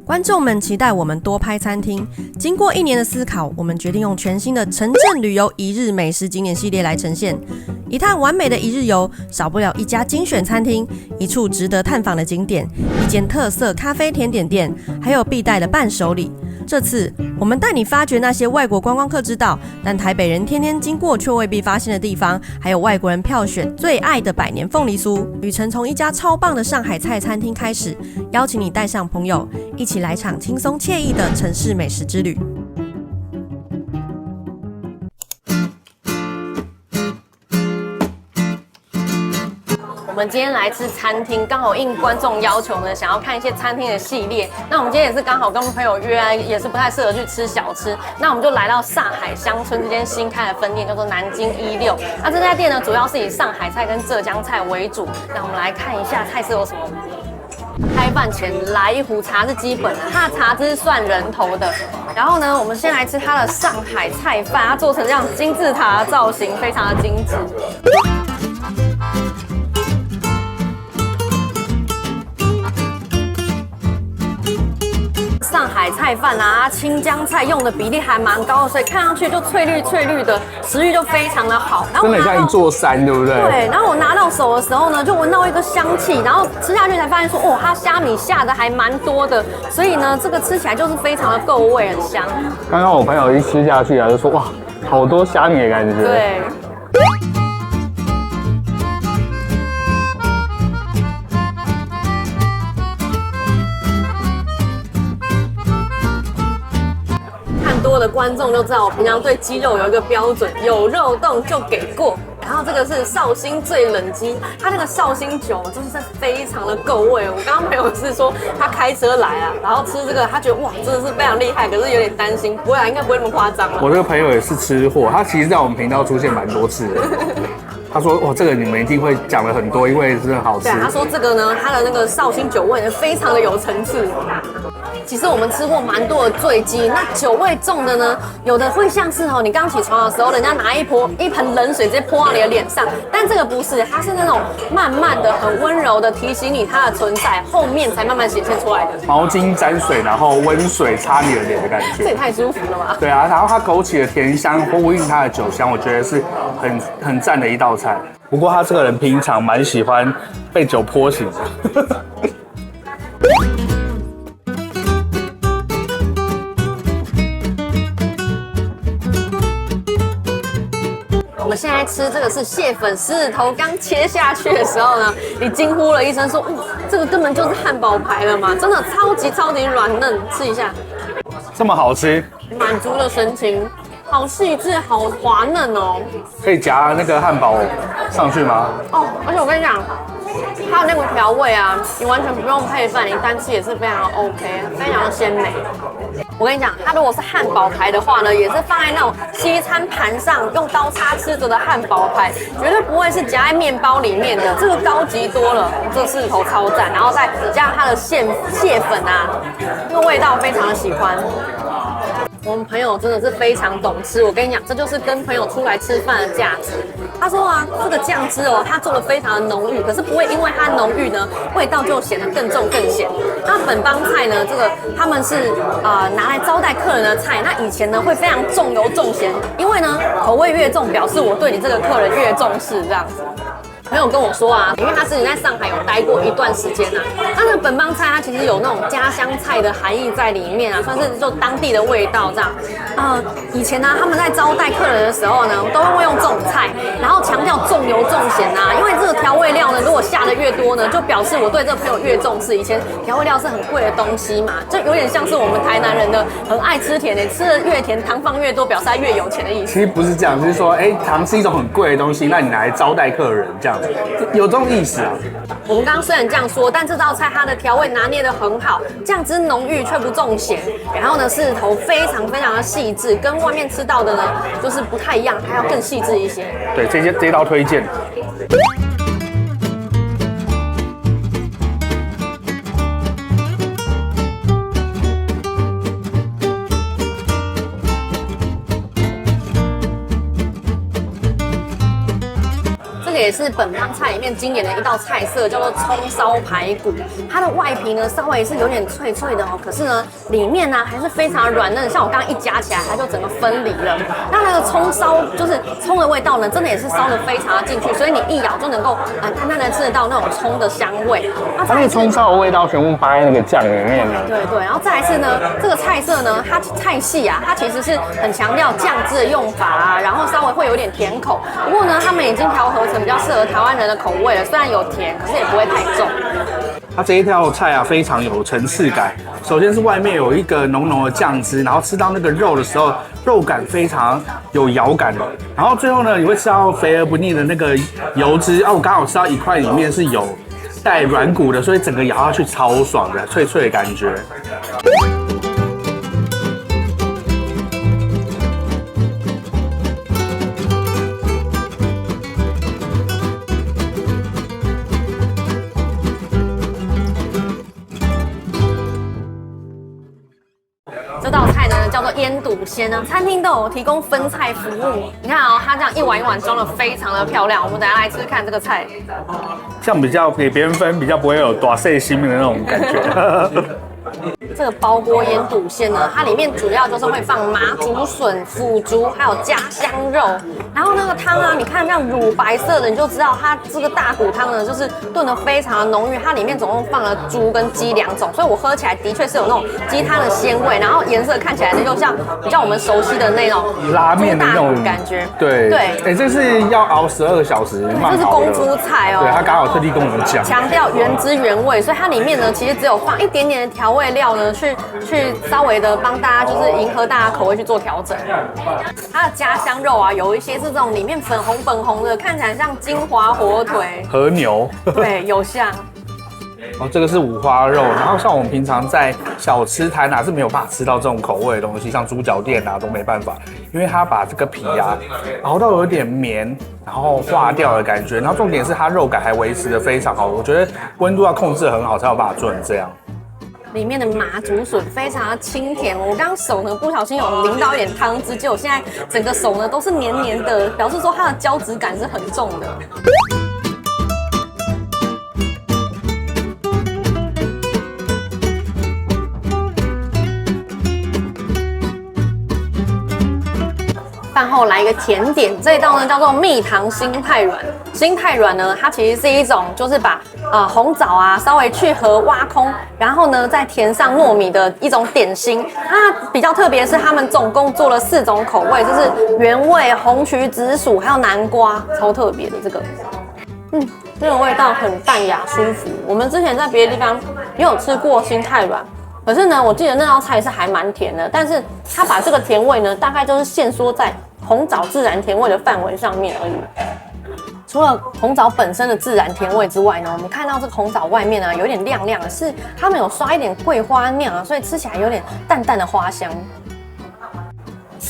观众们期待我们多拍餐厅。经过1年的思考，我们决定用全新的城镇旅游一日美食景点系列来呈现。一趟完美的一日游，少不了一家精选餐厅，一处值得探访的景点，一间特色咖啡甜点店，还有必带的伴手礼。这次我们带你发掘那些外国观光客知道，但台北人天天经过却未必发现的地方，还有外国人票选最爱的百年凤梨酥。旅程从一家超棒的上海菜餐厅开始，邀请你带上朋友，一起来场轻松惬意的城市美食之旅。我们今天来吃餐厅，刚好应观众要求呢，想要看一些餐厅的系列。那我们今天也是刚好跟朋友约啊，也是不太适合去吃小吃。那我们就来到上海乡村这间新开的分店，叫做南京16。那这家店呢，主要是以上海菜跟浙江菜为主。那我们来看一下菜色有什么。开饭前来一壶茶是基本的，它的茶汁是算人头的。然后呢，我们先来吃它的上海菜饭，它做成这样金字塔的造型，非常的精致。上海菜饭啊，青江菜用的比例还蛮高的，所以看上去就翠绿翠绿的，食欲就非常的好。真的很像一座山，对不对？对。然后我拿到手的时候呢，就闻到一个香气，然后吃下去才发现说，哦，它虾米下的还蛮多的，所以呢，这个吃起来就是非常的够味，很香。刚刚我朋友一吃下去啊，就说哇，好多虾米的感觉。对。多的观众就知道我平常对鸡肉有一个标准，有肉冻就给过。然后这个是绍兴醉冷鸡，它那个绍兴酒真的是非常的够味。我刚刚朋友是说他开车来啊，然后吃这个，他觉得哇真的是非常厉害，可是有点担心，不会啊，应该不会那么夸张啊。我这个朋友也是吃货，他其实在我们频道出现蛮多次的。他说：“哇，这个你们一定会讲了很多，因为真的好吃。”对，他说这个呢，它的那个绍兴酒味非常的有层次。其实我们吃过蛮多的醉鸡，那酒味重的呢，有的会像是你刚起床的时候，人家拿一盆冷水直接泼到你的脸上，但这个不是，它是那种慢慢的、很温柔的提醒你它的存在，后面才慢慢显现出来的。毛巾沾水，然后温水擦你的脸的感觉，这也太舒服了吧？对啊，然后它枸杞的甜香呼应它的酒香，我觉得是很赞的一道菜。不过他这个人平常蛮喜欢被酒泼醒的。我们现在吃这个是蟹粉狮子头，刚切下去的时候呢，你惊呼了一声说：“这个根本就是汉堡排了嘛！”真的超级软嫩，吃一下，这么好吃，满足的神情，好细致，好滑嫩哦。可以夹那个汉堡上去吗？哦，而且我跟你讲，它的那个调味啊，你完全不用配饭，你单吃也是非常 OK， 非常鲜美。我跟你讲，它如果是汉堡排的话呢，也是放在那种西餐盘上用刀叉吃着的汉堡排，绝对不会是夹在面包里面的，这个高级多了。这个狮子头超赞，然后再加上它的蟹粉啊，那个味道非常的喜欢。我们朋友真的是非常懂吃，我跟你讲，这就是跟朋友出来吃饭的价值。他说啊，这个酱汁哦，他做的非常的浓郁，可是不会因为它浓郁呢，味道就显得更重更咸。那本帮菜呢，这个他们是拿来招待客人的菜，那以前呢会非常重油重咸，因为呢口味越重，表示我对你这个客人越重视这样子。朋友跟我说啊，因为他之前在上海有待过一段时间啊，那个本帮菜它其实有那种家乡菜的含义在里面啊，算是就当地的味道这样。以前呢他们在招待客人的时候呢，都会用这种菜，然后强调重油重咸啊，因为这个调味料呢，如果下的越多呢，就表示我对这个朋友越重视。以前调味料是很贵的东西嘛，就有点像是我们台南人的很爱吃甜的，吃的越甜，糖放越多，表示他越有钱的意思。其实不是这样，就是说，糖是一种很贵的东西，那你拿来招待客人这样。有这种意思啊。我们刚刚虽然这样说，但这道菜它的调味拿捏得很好，酱汁浓郁却不重咸，然后呢狮子头非常非常的细致，跟外面吃到的呢就是不太一样，还要更细致一些。对，这道推荐。也也是本帮菜里面经典的一道菜色，叫做葱烧排骨。它的外皮呢稍微是有点脆脆的哦，可是呢里面呢还是非常软嫩，像我刚刚一夹起来，它就整个分离了。那个葱烧就是葱的味道呢，真的也是烧得非常的进去，所以你一咬就能够淡淡的吃得到那种葱的香味。它那个葱烧的味道全部扒在那个酱里面了。对对，然后再来是呢，这个菜色呢，它菜系啊，它其实是很强调酱汁的用法啊，然后稍微会有点甜口。不过呢，他们已经调和成比较适合台湾人的口味了，虽然有甜，可是也不会太重。它这一道菜啊，非常有层次感。首先是外面有一个浓浓的酱汁，然后吃到那个肉的时候，肉感非常有咬感的。然后最后呢，你会吃到肥而不腻的那个油脂啊，我刚好吃到一块里面是有带软骨的，所以整个咬下去超爽的，脆脆的感觉。这道菜呢叫做腌笃鲜啊，餐厅都有提供分菜服务。你看哦，它这样一碗一碗装的非常的漂亮。我们等一下来吃吃看这个菜，这样比较给别人分，比较不会有大碎心的那种感觉。这个包锅腌笃鲜呢，它里面主要就是会放麻竹笋、腐竹，还有家香肉。然后那个汤啊，你看这样乳白色的，你就知道它这个大骨汤呢，就是炖得非常的浓郁。它里面总共放了猪跟鸡2种，所以我喝起来的确是有那种鸡汤的鲜味，然后颜色看起来呢，又像比较我们熟悉的那种拉面的那种感觉。对对，这是要熬12个小时，这是功夫菜哦。对，他刚好特地跟我们讲，强调原汁原味，所以它里面呢，其实只有放一点点的调味料呢，去稍微的帮大家就是迎合大家口味去做调整。它的家香肉啊，有一些是这种里面粉红的，看起来像金华火腿、和牛，对，有像。哦，这个是五花肉，然后像我们平常在小吃摊啊是没有办法吃到这种口味的东西，像猪脚店啊都没办法，因为它把这个皮啊熬到有点绵，然后化掉的感觉，然后重点是它肉感还维持得非常好，我觉得温度要控制得很好才有办法做成这样。里面的麻竹笋非常的清甜，我刚手呢不小心有淋到一点汤汁，结果现在整个手呢都是黏黏的，表示说它的胶质感是很重的。饭后来一个甜点，这一道呢叫做蜜糖心太软。心太软呢，它其实是一种就是把红枣啊稍微去核挖空，然后呢再填上糯米的一种点心。它比较特别是他们总共做了4种口味，就是原味、红曲紫薯还有南瓜，超特别的这个。这个味道很淡雅舒服。我们之前在别的地方也有吃过心太软。可是呢，我记得那道菜是还蛮甜的，但是它把这个甜味呢，大概就是限缩在红枣自然甜味的范围上面而已。除了红枣本身的自然甜味之外呢，我们看到这个红枣外面啊有点亮亮的，是他们有刷一点桂花酿啊，所以吃起来有点淡淡的花香。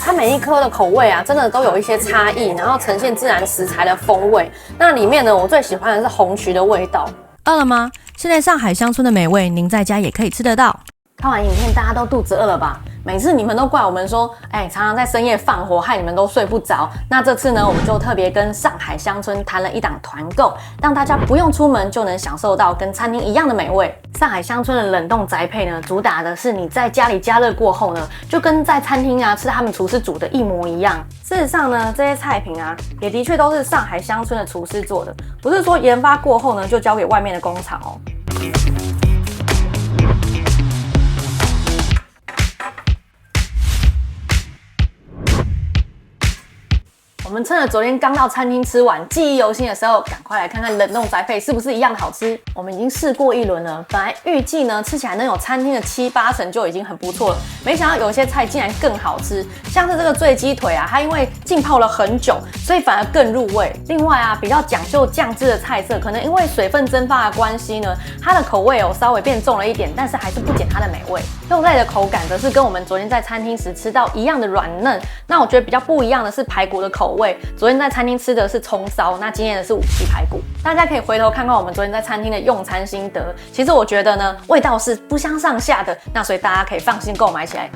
它每一颗的口味啊，真的都有一些差异，然后呈现自然食材的风味。那里面呢，我最喜欢的是红曲的味道。饿了吗？现在上海乡村的美味，您在家也可以吃得到。看完影片，大家都肚子饿了吧？每次你们都怪我们说，常常在深夜放火，害你们都睡不着。那这次呢，我们就特别跟上海乡村谈了一档团购，让大家不用出门就能享受到跟餐厅一样的美味。上海乡村的冷冻宅配呢，主打的是你在家里加热过后呢，就跟在餐厅啊吃他们厨师煮的一模一样。事实上呢，这些菜品啊，也的确都是上海乡村的厨师做的，不是说研发过后呢就交给外面的工厂哦。我们趁着昨天刚到餐厅吃完，记忆犹新的时候，赶快来看看冷冻宅配是不是一样的好吃。我们已经试过一轮了，本来预计呢吃起来能有餐厅的7、8成就已经很不错了，没想到有些菜竟然更好吃，像是这个醉鸡腿啊，它因为浸泡了很久，所以反而更入味。另外啊，比较讲究酱汁的菜色，可能因为水分蒸发的关系呢，它的口味稍微变重了一点，但是还是不减它的美味。肉类的口感则是跟我们昨天在餐厅时吃到一样的软嫩。那我觉得比较不一样的是排骨的口味。昨天在餐厅吃的是葱烧，那今天的是五七排骨。大家可以回头看看我们昨天在餐厅的用餐心得，其实我觉得呢，味道是不相上下的，那所以大家可以放心购买起来。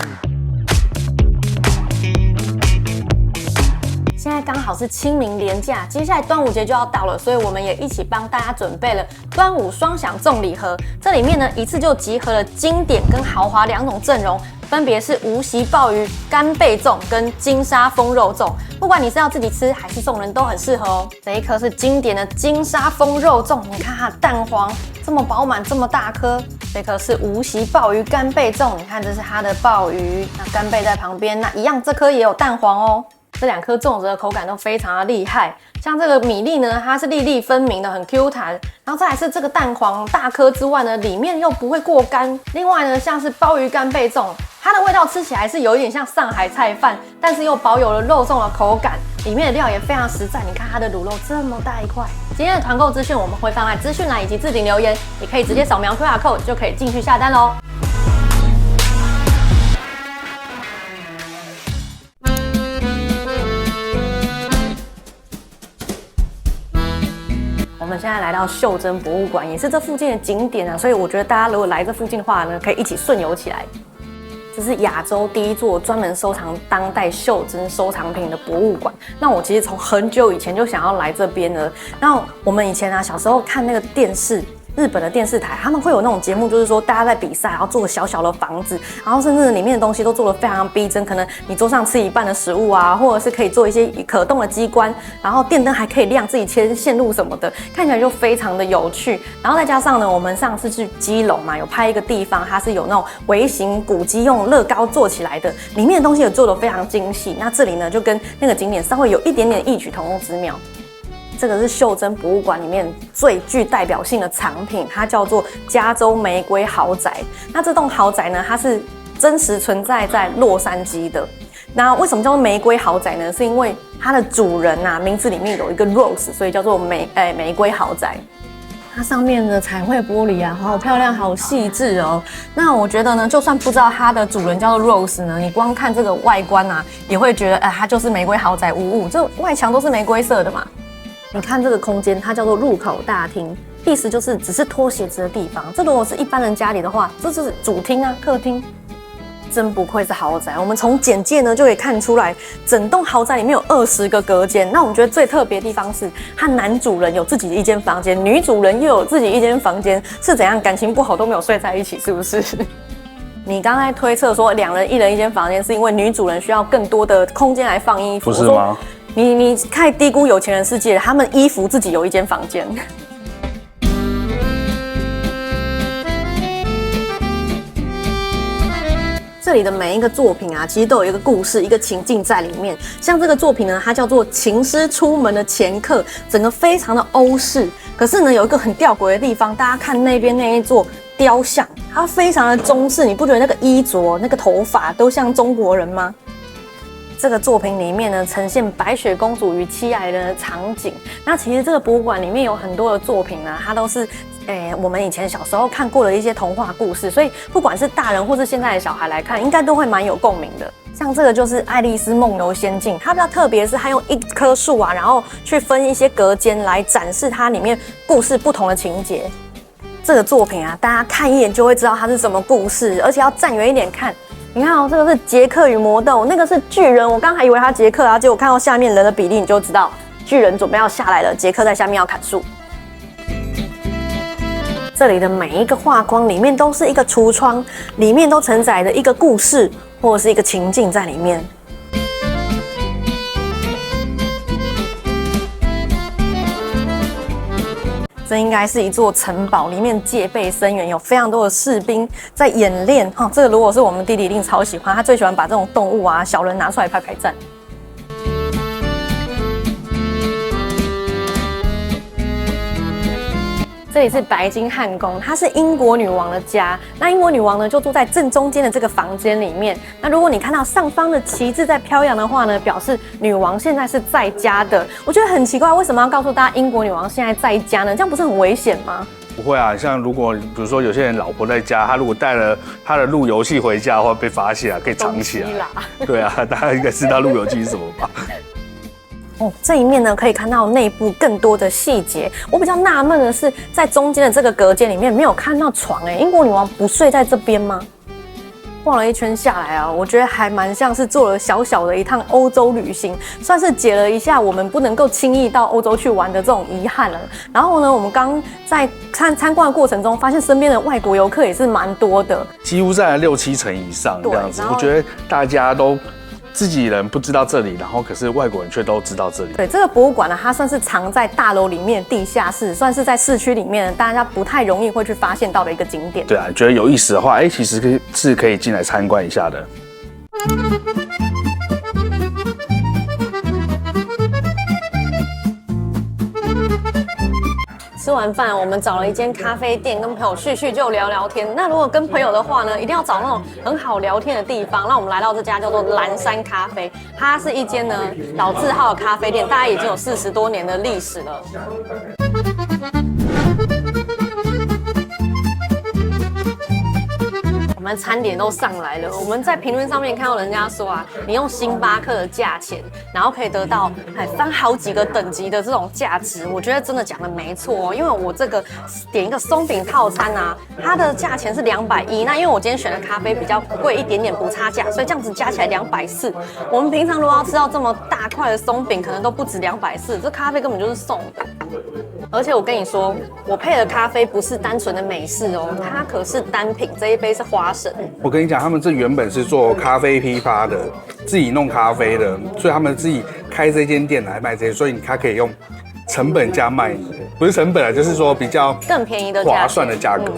现在刚好是清明连假，接下来端午节就要到了，所以我们也一起帮大家准备了端午双享粽礼盒。这里面呢，一次就集合了经典跟豪华2种阵容，分别是无锡鲍鱼干贝粽跟金沙风肉粽。不管你是要自己吃还是送人，都很适合哦。这一颗是经典的金沙风肉粽，你看它的蛋黄这么饱满，这么大颗。这颗是无锡鲍鱼干贝粽，你看这是它的鲍鱼，那干贝在旁边，那一样这颗也有蛋黄哦。这2颗粽子的口感都非常的厉害，像这个米粒呢，它是粒粒分明的，很 Q 弹。然后再来是这个蛋黄大颗之外呢，里面又不会过干。另外呢，像是鲍鱼干贝粽，它的味道吃起来是有一点像上海菜饭，但是又保有了肉粽的口感，里面的料也非常实在。你看它的卤肉这么大一块。今天的团购资讯我们会放在资讯栏以及置顶留言，也可以直接扫描 QR code 就可以进去下单喽。我们现在来到袖珍博物馆，也是这附近的景点啊，所以我觉得大家如果来这附近的话呢，可以一起顺游起来。这是亚洲第一座专门收藏当代袖珍收藏品的博物馆。那我其实从很久以前就想要来这边了。那我们以前啊，小时候看那个电视。日本的电视台，他们会有那种节目，就是说大家在比赛，然后做个小小的房子，然后甚至里面的东西都做得非常逼真，可能你桌上吃一半的食物啊，或者是可以做一些可动的机关，然后电灯还可以亮，自己牵线路什么的，看起来就非常的有趣。然后再加上呢，我们上次去基隆嘛，有拍一个地方，它是有那种微型古迹用乐高做起来的，里面的东西也做得非常精细。那这里呢，就跟那个景点稍微有一点点异曲同工之妙。这个是袖珍博物馆里面最具代表性的藏品，它叫做加州玫瑰豪宅。那这栋豪宅呢，它是真实存在在洛杉矶的。那为什么叫做玫瑰豪宅呢？是因为它的主人啊，名字里面有一个 Rose， 所以叫做玫瑰豪宅。它上面的彩绘玻璃啊，好漂亮，好细致哦。那我觉得呢，就算不知道它的主人叫做 Rose 呢，你光看这个外观啊，也会觉得它就是玫瑰豪宅无误，这外墙都是玫瑰色的嘛。你看这个空间，它叫做入口大厅，意思就是只是脱鞋子的地方。这如果是一般人家里的话，这是主厅啊、客厅。真不愧是豪宅，我们从简介呢就可以看出来，整栋豪宅里面有20个隔间。那我们觉得最特别的地方是，它男主人有自己的一间房间，女主人又有自己一间房间，是怎样感情不好都没有睡在一起，是不是？你刚才推测说2人1人一间房间，是因为女主人需要更多的空间来放衣服，不是吗？你太低估有钱人世界，他们衣服自己有一间房间。这里的每一个作品啊，其实都有一个故事、一个情境在里面。像这个作品呢，它叫做《情诗出门的前客》，整个非常的欧式。可是呢，有一个很吊诡的地方，大家看那边那一座雕像，它非常的中式，你不觉得那个衣着、那个头发都像中国人吗？这个作品里面呢，呈现白雪公主与7矮人的场景。那其实这个博物馆里面有很多的作品呢，它都是我们以前小时候看过的一些童话故事，所以不管是大人或是现在的小孩来看，应该都会蛮有共鸣的。像这个就是《爱丽丝梦游仙境》，它比较特别是它用一棵树啊，然后去分一些隔间来展示它里面故事不同的情节。这个作品啊，大家看一眼就会知道它是什么故事，而且要站远一点看。你看哦，这个是杰克与魔豆，那个是巨人。我刚还以为他杰克啊，结果看到下面人的比例，你就知道巨人准备要下来了，杰克在下面要砍树。这里的每一个画框里面都是一个橱窗，里面都承载着一个故事或者是一个情境在里面。这应该是一座城堡，里面戒备森严，有非常多的士兵在演练。这个如果是我们弟弟一定超喜欢，他最喜欢把这种动物啊、小人拿出来排排站。这里是白金汉宫，它是英国女王的家。那英国女王呢，就住在正中间的这个房间里面。那如果你看到上方的旗帜在飘扬的话呢，表示女王现在是在家的。我觉得很奇怪，为什么要告诉大家英国女王现在在家呢？这样不是很危险吗？不会啊，像如果比如说有些人老婆在家，他如果带了他的路由器回家的话，被发现啊，可以藏起来。对啊，大家应该知道路由器是什么吧？这一面呢，可以看到内部更多的细节。我比较纳闷的是，在中间的这个隔间里面没有看到床。英国女王不睡在这边吗？逛了一圈下来啊，我觉得还蛮像是做了小小的一趟欧洲旅行，算是解了一下我们不能够轻易到欧洲去玩的这种遗憾了。然后呢，我们刚在参观的过程中，发现身边的外国游客也是蛮多的，几乎占了6、7成以上这样子。我觉得大家都自己人不知道这里，然后可是外国人却都知道这里。对，这个博物馆呢，它算是藏在大楼里面的地下室，算是在市区里面大家不太容易会去发现到的一个景点。对啊，觉得有意思的话，其实是可以进来参观一下的。吃完饭，我们找了一间咖啡店，跟朋友叙叙旧、聊聊天。那如果跟朋友的话呢，一定要找那种很好聊天的地方。那我们来到这家叫做蓝山咖啡，它是一间呢老字号的咖啡店，大概已经有40多年的历史了。我们餐点都上来了，我们在评论上面看到人家说啊，你用星巴克的价钱，然后可以得到翻好几个等级的这种价值，我觉得真的讲的没错哦。因为我这个点一个松饼套餐啊，它的价钱是210，那因为我今天选的咖啡比较贵一点点，不差价，所以这样子加起来240。我们平常如果要吃到这么大块的松饼，可能都不止240，这咖啡根本就是送的。而且我跟你说，我配的咖啡不是单纯的美式哦，它可是单品，这一杯是花神。我跟你讲，他们这原本是做咖啡批发的，自己弄咖啡的，所以他们自己开这间店来卖这些，所以他可以用成本价卖你，不是成本啊，就是说比较更便宜的划算的价格。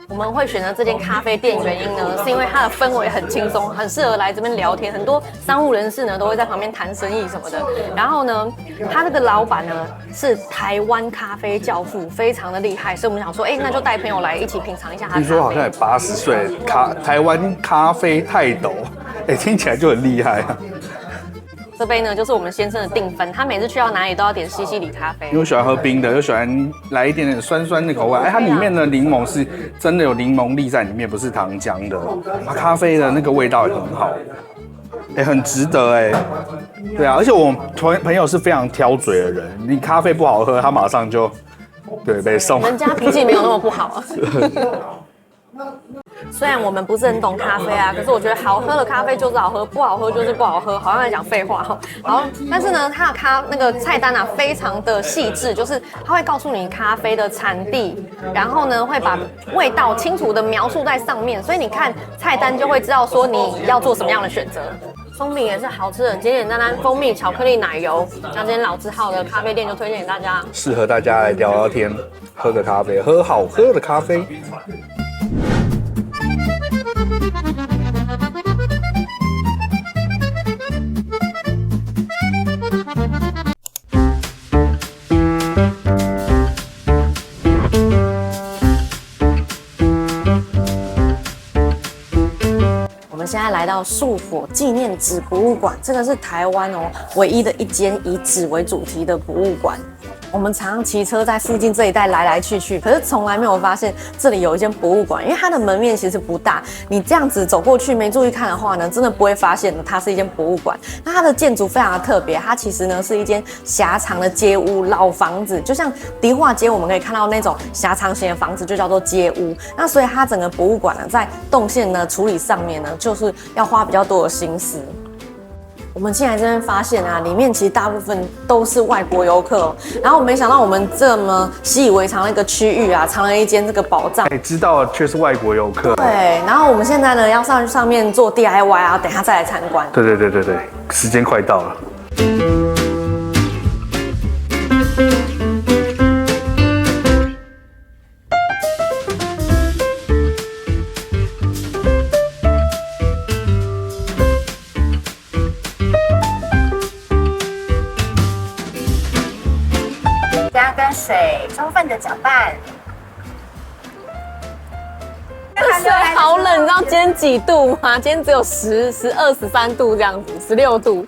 我们会选择这间咖啡店原因呢，是因为它的氛围很轻松，很适合来这边聊天。很多商务人士呢都会在旁边谈生意什么的。然后呢，他这个老板呢是台湾咖啡教父，非常的厉害，所以我们想说，那就带朋友来一起品尝一下他的咖啡。听说好像也80岁，台湾咖啡泰斗，听起来就很厉害啊。这杯呢就是我们先生的定分，他每次去到哪里都要点西西里咖啡。因为我喜欢喝冰的，又喜欢来一点点酸酸的口味。它里面的柠檬是真的有柠檬粒在里面，不是糖浆的。咖啡的那个味道也很好，很值得对啊，而且我朋友是非常挑嘴的人，你咖啡不好喝，他马上就被送。人家脾气没有那么不好啊。虽然我们不是很懂咖啡啊，可是我觉得好喝的咖啡就是好喝，不好喝就是不好喝，好像在讲废话哈。好，但是呢，它的那个菜单啊，非常的细致，就是它会告诉你咖啡的产地，然后呢会把味道清楚的描述在上面，所以你看菜单就会知道说你要做什么样的选择。松饼也是好吃的，简简单单，蜂蜜、巧克力、奶油。那这间老字号的咖啡店就推荐给大家，适合大家来聊聊天，喝个咖啡，喝好喝的咖啡。现在来到树火纪念纸博物馆，这个是台湾唯一的一间以纸为主题的博物馆。我们常常骑车在附近这一带来来去去，可是从来没有发现这里有一间博物馆，因为它的门面其实不大，你这样子走过去没注意看的话呢，真的不会发现它是一间博物馆。那它的建筑非常的特别，它其实呢是一间狭长的街屋老房子，就像迪化街我们可以看到那种狭长型的房子就叫做街屋。那所以它整个博物馆呢在动线呢处理上面呢，就是要花比较多的心思。我们进来这边发现啊，里面其实大部分都是外国游客然后我没想到我们这么习以为常的一个区域啊，藏了一间这个宝藏。知道却是外国游客。对，然后我们现在呢要上面做 DIY 啊，等一下再来参观。对，时间快到了。加跟水充分的搅拌。水好冷，你知道今天几度吗？今天只有10、12、13度这样子，16度。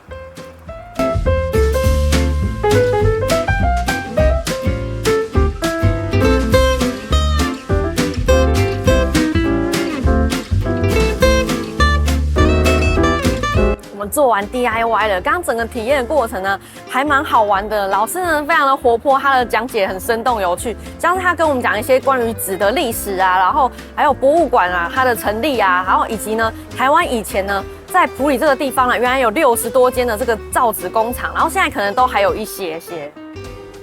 做完 DIY 了。刚刚整个体验的过程呢，还蛮好玩的。老师呢非常的活泼，他的讲解很生动有趣，像是他跟我们讲一些关于纸的历史啊，然后还有博物馆啊它的成立啊，然后以及呢台湾以前呢在埔里这个地方呢，原来有60多间的这个造纸工厂，然后现在可能都还有一些。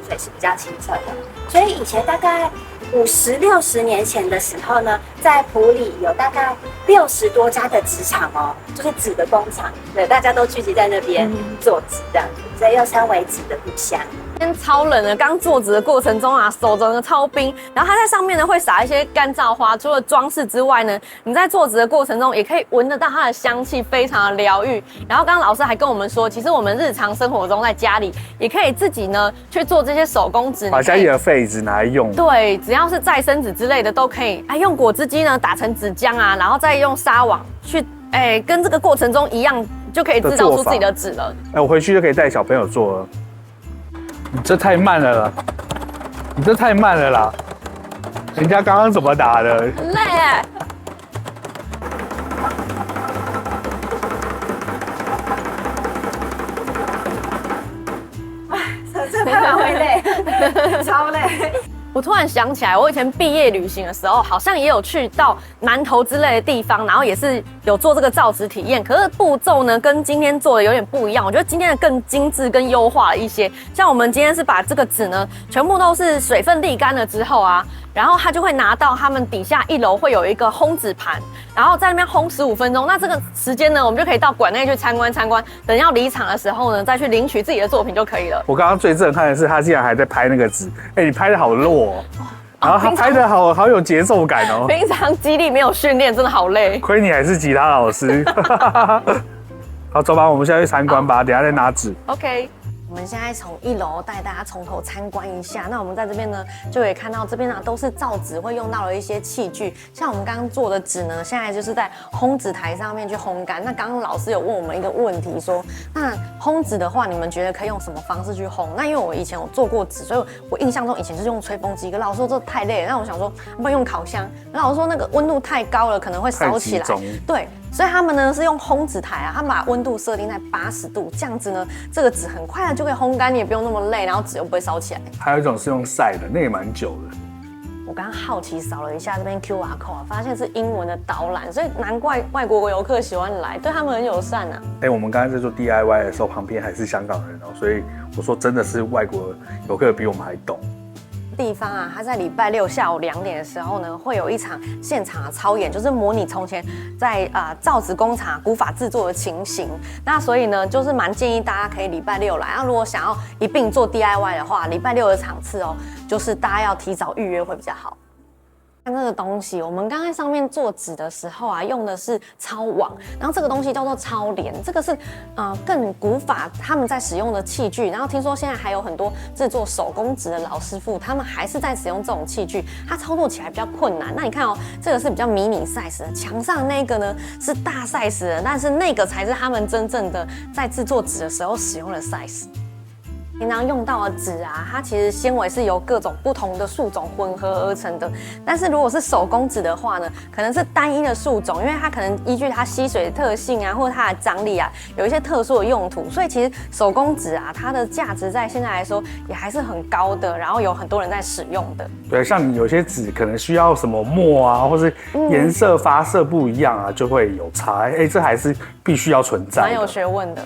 水是比较清澈的，所以以前大概50、60年前的时候呢，在埔里有大概60多家的纸厂哦，就是纸的工厂，对，大家都聚集在那边做纸这样子，所以又称为纸的故乡。今天超冷的，刚做纸的过程中啊，手整个超冰。然后它在上面呢会撒一些干燥花，除了装饰之外呢，你在做纸的过程中也可以闻得到它的香气，非常的疗愈。然后刚刚老师还跟我们说，其实我们日常生活中在家里也可以自己呢去做这些手工纸，把家里的废纸拿来用。对，只要是再生纸之类的都可以。用果汁机呢打成纸浆啊，然后再用纱网去，跟这个过程中一样，就可以制造出自己的纸了。我回去就可以带小朋友做了。你这太慢了啦！你这太慢了啦！人家刚刚怎么打的？很累哎。这拍完会累，超累。我突然想起来，我以前毕业旅行的时候，好像也有去到南投之类的地方，然后也是有做这个造纸体验。可是步骤呢，跟今天做的有点不一样。我觉得今天的更精致、更优化了一些。像我们今天是把这个纸呢，全部都是水分沥干了之后啊，然后他就会拿到他们底下1楼会有一个烘纸盘，然后在那边烘15分钟。那这个时间呢，我们就可以到馆内去参观。等要离场的时候呢，再去领取自己的作品就可以了。我刚刚最震撼的是，他竟然还在拍那个纸，你拍的好弱哦，然后他拍的好有节奏感哦。平常肌力没有训练，真的好累。亏你还是吉他老师。好，走吧，我们现在去参观吧，等一下再拿纸。OK。我们现在从1楼带大家从头参观一下。那我们在这边呢，就可以看到这边呢都是造纸会用到的一些器具，像我们刚刚做的纸呢，现在就是在烘纸台上面去烘干。那刚刚老师有问我们一个问题说，那烘纸的话，你们觉得可以用什么方式去烘？那因为我以前有做过纸，所以我印象中以前就是用吹风机。可老师说这太累了，那我想说，不然用烤箱。那老师说那个温度太高了，可能会烧起来。对。所以他们呢是用烘纸台啊，他们把温度设定在80度，这样子呢，这个纸很快的就可以烘干，你也不用那么累，然后纸又不会烧起来。还有一种是用晒的，那也蛮久的。我刚刚好奇扫了一下这边 QR code， 发现是英文的导览，所以难怪外国游客喜欢来，对他们很友善啊。我们刚才在做 DIY 的时候，旁边还是香港人哦，所以我说真的是外国游客比我们还懂。地方啊，它在礼拜6下午2点的时候呢，会有一场现场的操演，就是模拟从前在造纸工厂古法制作的情形。那所以呢，就是蛮建议大家可以礼拜6来。那如果想要一并做 DIY 的话，礼拜6的场次哦，就是大家要提早预约会比较好。看这个东西，我们刚才上面做纸的时候啊，用的是超网，然后这个东西叫做超连，这个是更古法他们在使用的器具。然后听说现在还有很多制作手工纸的老师傅，他们还是在使用这种器具，它操作起来比较困难。那你看哦，这个是比较迷你 size 的，墙上那个呢是大 size 的，但是那个才是他们真正的在制作纸的时候使用的 size。平常用到的纸啊，它其实纤维是由各种不同的树种混合而成的。但是如果是手工纸的话呢，可能是单一的树种，因为它可能依据它吸水的特性啊，或者它的张力啊，有一些特殊的用途。所以其实手工纸啊，它的价值在现在来说也还是很高的，然后有很多人在使用的。对，像有些纸可能需要什么墨啊，或是颜色发色不一样啊，就会有差。这还是必须要存在的，蛮有学问的。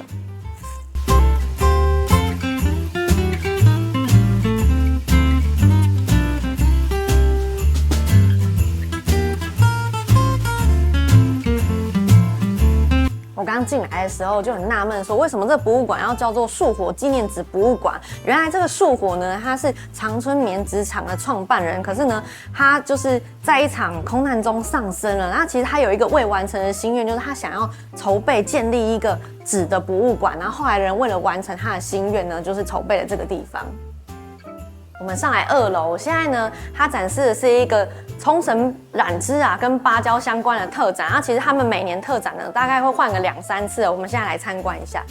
我刚进来的时候就很纳闷，说为什么这博物馆要叫做树火纪念纸博物馆？原来这个树火呢，他是长春棉纸厂的创办人，可是呢，他就是在一场空难中丧生了。那其实他有一个未完成的心愿，就是他想要筹备建立一个纸的博物馆。然后后来人为了完成他的心愿呢，就是筹备了这个地方。我们上来2楼，现在呢，它展示的是一个冲绳染织啊跟芭蕉相关的特展。其实他们每年特展呢，大概会换个2、3次。我们现在来参观一下。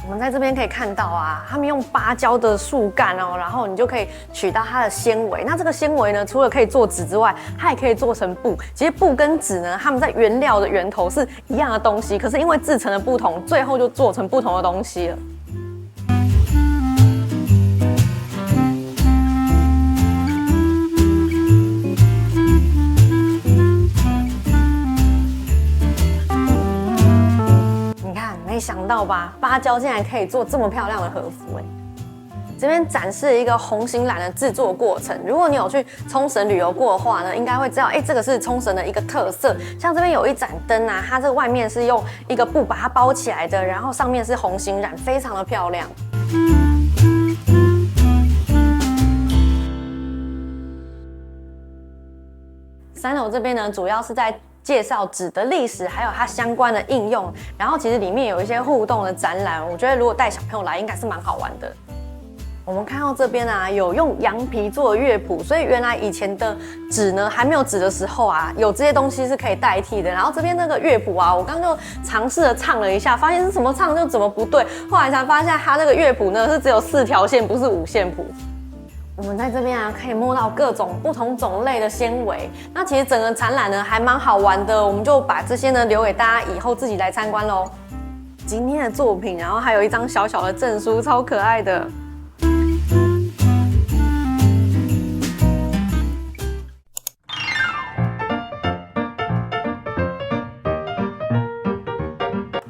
我们在这边可以看到啊，他们用芭蕉的树干哦，然后你就可以取到它的纤维。那这个纤维呢，除了可以做纸之外，它也可以做成布。其实布跟纸呢，它们在原料的源头是一样的东西，可是因为制成的不同，最后就做成不同的东西了。没想到吧，芭蕉竟然可以做这么漂亮的和服哎！这边展示了一个红心蓝的制作过程。如果你有去冲绳旅游过的话呢，应该会知道，这个是冲绳的一个特色。像这边有一盏灯啊，它这个外面是用一个布把它包起来的，然后上面是红心染，非常的漂亮。3楼这边呢，主要是在介绍纸的历史，还有它相关的应用。然后其实里面有一些互动的展览，我觉得如果带小朋友来，应该是蛮好玩的。我们看到这边啊，有用羊皮做的乐谱，所以原来以前的纸呢还没有纸的时候啊，有这些东西是可以代替的。然后这边那个乐谱啊，我刚刚就尝试着唱了一下，发现是什么唱就怎么不对，后来才发现它那个乐谱呢是只有4条线，不是5线谱。我们在这边啊，可以摸到各种不同种类的纤维。那其实整个展览呢还蛮好玩的，我们就把这些呢留给大家以后自己来参观咯。今天的作品，然后还有一张小小的证书，超可爱的。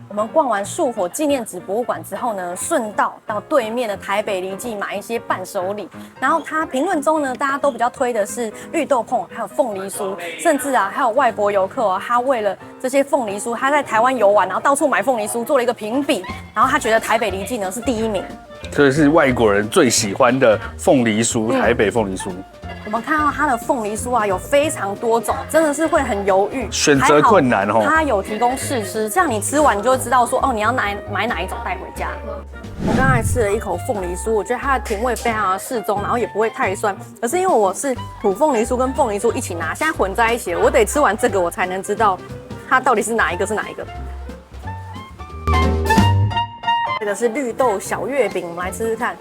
我们逛完树火纪念纸博物馆之后呢，顺道到对面的台北黎记买一些伴手礼。然后它评论中呢，大家都比较推的是绿豆椪，还有凤梨酥，甚至啊还有外国游客哦，他为了这些凤梨酥，他在台湾游玩，然后到处买凤梨酥，做了一个评比，然后他觉得台北黎记呢是第1名。这是外国人最喜欢的凤梨酥，台北凤梨酥。我们看到它的凤梨酥啊，有非常多种，真的是会很犹豫，选择困难哦。它有提供试吃，这样你吃完你就会知道说，哦，你要买哪一种带回家。我刚才吃了一口凤梨酥，我觉得它的甜味非常的适中，然后也不会太酸。可是因为我是土凤梨酥跟凤梨酥一起拿，现在混在一起了，我得吃完这个我才能知道它到底是哪一个是哪一个。这个是绿豆小月饼，我们来吃吃看。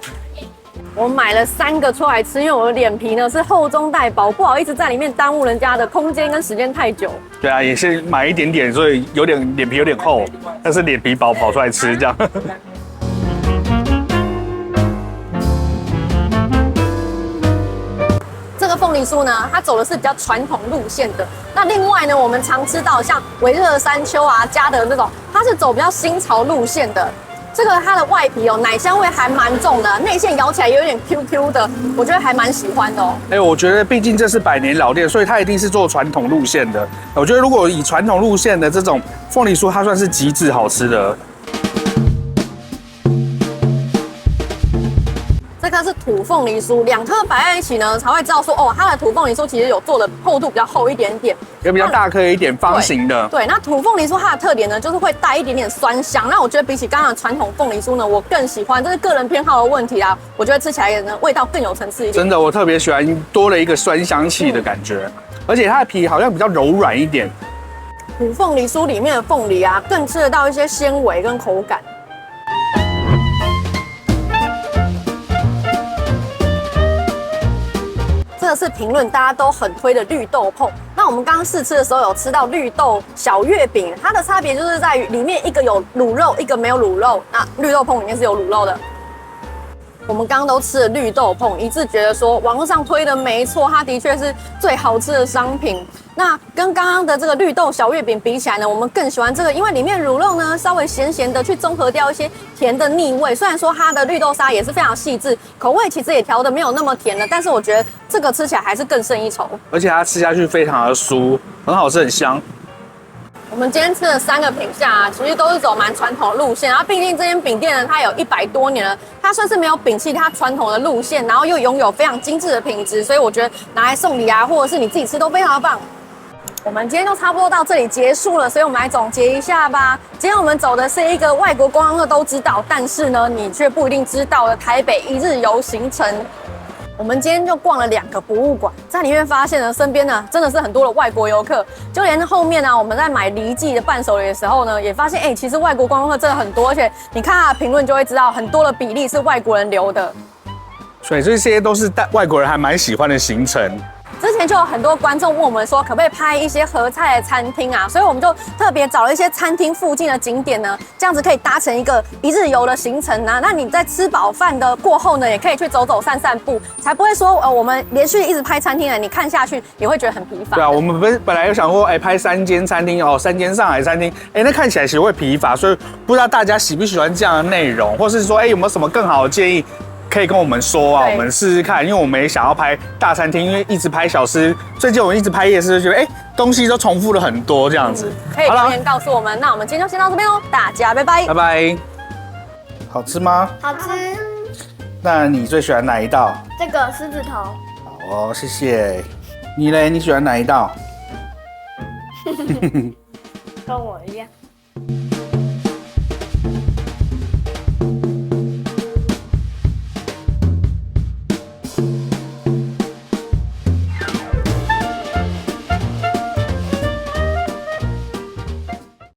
我买了3个出来吃，因为我的脸皮呢是厚中带薄，不好意思在里面耽误人家的空间跟时间太久。对啊，也是买一点点，所以脸皮有点厚，但是脸皮薄跑出来吃这样。这个凤梨酥呢，它走的是比较传统路线的。那另外呢，我们常吃到像微热山丘啊加的那种，它是走比较新潮路线的。这个它的外皮奶香味还蛮重的，内馅咬起来有点 QQ 的，我觉得还蛮喜欢的哦。我觉得毕竟这是100年老店，所以它一定是做传统路线的。我觉得如果以传统路线的这种凤梨酥，它算是极致好吃的。这颗是土凤梨酥，2颗摆在一起呢，才会知道说，哦，它的土凤梨酥其实有做的厚度比较厚一点点，也比较大颗一点，方形的。对，那土凤梨酥它的特点呢，就是会带一点点酸香。那我觉得比起刚刚的传统凤梨酥呢，我更喜欢，这是个人偏好的问题啦。我觉得吃起来呢，味道更有层次一点。真的，我特别喜欢多了一个酸香气的感觉，而且它的皮好像比较柔软一点。土凤梨酥里面的凤梨啊，更吃得到一些纤维跟口感。这是评论大家都很推的绿豆椪。那我们刚刚试吃的时候有吃到绿豆小月饼，它的差别就是在于里面一个有卤肉，一个没有卤肉。那绿豆椪里面是有卤肉的。我们刚刚都吃了绿豆椪，一致觉得说网络上推的没错，它的确是最好吃的商品。那跟刚刚的这个绿豆小月饼比起来呢，我们更喜欢这个，因为里面卤肉呢稍微咸咸的，去中和掉一些甜的腻味。虽然说它的绿豆沙也是非常细致，口味其实也调的没有那么甜了，但是我觉得这个吃起来还是更胜一筹。而且它吃下去非常的酥，很好吃，很香。我们今天吃的3个品项啊，其实都是走蛮传统的路线。然后毕竟这间饼店呢，它有100多年了，它算是没有摒弃它传统的路线，然后又拥有非常精致的品质，所以我觉得拿来送礼啊，或者是你自己吃都非常的棒。我们今天就差不多到这里结束了，所以我们来总结一下吧。今天我们走的是一个外国观光客都知道，但是呢，你却不一定知道的台北1日游行程。我们今天就逛了2个博物馆，在里面发现呢，身边呢真的是很多的外国游客，就连后面呢，我们在买梨记的伴手礼的时候呢，也发现其实外国观光客真的很多，而且你看他的评论就会知道，很多的比例是外国人留的。所以这些都是外国人还蛮喜欢的行程。之前就有很多观众问我们说，可不可以拍一些合菜的餐厅啊？所以我们就特别找了一些餐厅附近的景点呢，这样子可以搭成一个1日游的行程啊。那你在吃饱饭的过后呢，也可以去走走散散步，才不会说我们连续一直拍餐厅呢，你看下去也会觉得很疲乏。对啊，我们本来有想过，拍3间餐厅哦，3间上海餐厅，那看起来其实会疲乏，所以不知道大家喜不喜欢这样的内容，或是说，有没有什么更好的建议？可以跟我们说啊，我们试试看，因为我们也想要拍大餐厅，因为一直拍小吃，最近我们一直拍夜市，就觉得东西都重复了很多这样子。可以留言告诉我们。那我们今天就先到这边喽，大家拜拜。拜拜。好吃吗？好吃。那你最喜欢哪一道？这个狮子头。好哦，谢谢。你嘞？你喜欢哪一道？跟我一样。